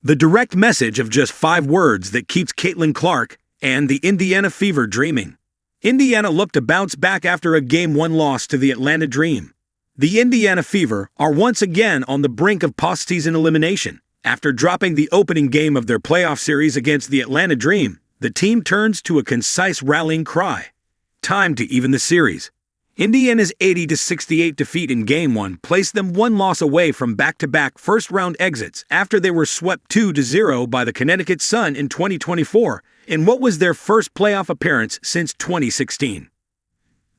The direct message of just 5 words that keeps Caitlin Clark and the Indiana Fever dreaming. Indiana looked to bounce back after a Game 1 loss to the Atlanta Dream. The Indiana Fever are once again on the brink of postseason elimination. After dropping the opening game of their playoff series against the Atlanta Dream, the team turns to a concise rallying cry. Time to even the series. Indiana's 80-68 defeat in Game 1 placed them one loss away from back-to-back first-round exits after they were swept 2-0 by the Connecticut Sun in 2024 in what was their first playoff appearance since 2016.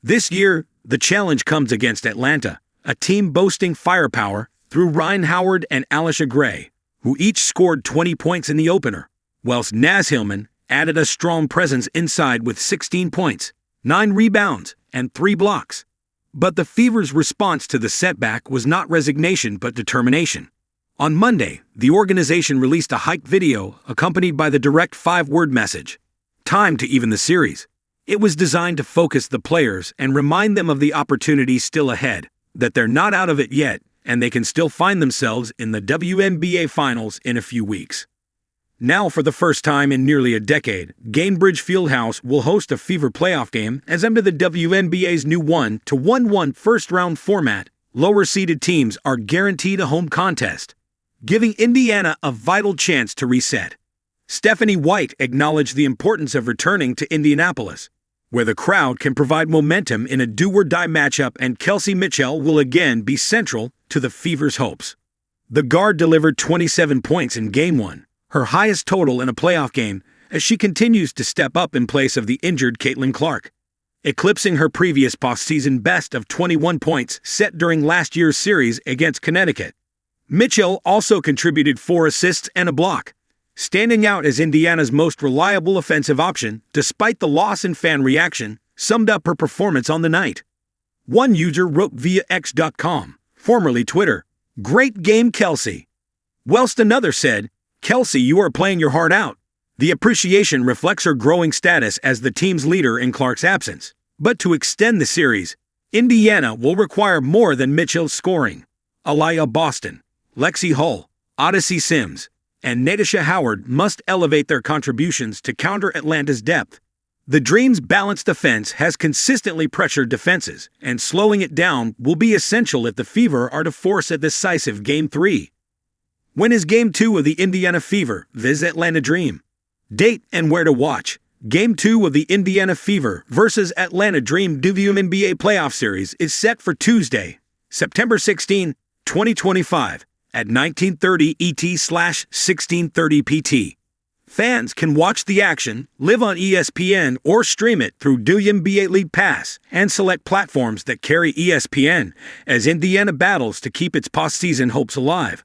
This year, the challenge comes against Atlanta, a team boasting firepower through Ryan Howard and Alicia Gray, who each scored 20 points in the opener, whilst Naz Hillman added a strong presence inside with 16 points, 9 rebounds, and 3 blocks. But the Fever's response to the setback was not resignation but determination. On Monday, the organization released a hype video accompanied by the direct 5-word message, "Time to even the series." It was designed to focus the players and remind them of the opportunities still ahead, that they're not out of it yet, and they can still find themselves in the WNBA Finals in a few weeks. Now, for the first time in nearly a decade, Gainbridge Fieldhouse will host a Fever playoff game as under the WNBA's new 1-1-1 first-round format. Lower-seeded teams are guaranteed a home contest, giving Indiana a vital chance to reset. Stephanie White acknowledged the importance of returning to Indianapolis, where the crowd can provide momentum in a do-or-die matchup, and Kelsey Mitchell will again be central to the Fever's hopes. The guard delivered 27 points in Game 1. Her highest total in a playoff game, as she continues to step up in place of the injured Caitlin Clark, eclipsing her previous postseason best of 21 points set during last year's series against Connecticut. Mitchell also contributed 4 assists and a block, standing out as Indiana's most reliable offensive option despite the loss in fan reaction, summed up her performance on the night. One user wrote via X.com, formerly Twitter, "Great game, Kelsey." Whilst another said, "Kelsey, you are playing your heart out." The appreciation reflects her growing status as the team's leader in Clark's absence. But to extend the series, Indiana will require more than Mitchell's scoring. Aliyah Boston, Lexi Hull, Odyssey Sims, and Natasha Howard must elevate their contributions to counter Atlanta's depth. The Dream's balanced offense has consistently pressured defenses, and slowing it down will be essential if the Fever are to force a decisive Game 3. When is Game 2 of the Indiana Fever vs Atlanta Dream? Date and where to watch. Game 2 of the Indiana Fever vs Atlanta Dream WNBA playoff series is set for Tuesday, September 16, 2025, at 19:30 ET/16:30 PT. Fans can watch the action live on ESPN or stream it through WNBA League Pass and select platforms that carry ESPN as Indiana battles to keep its postseason hopes alive.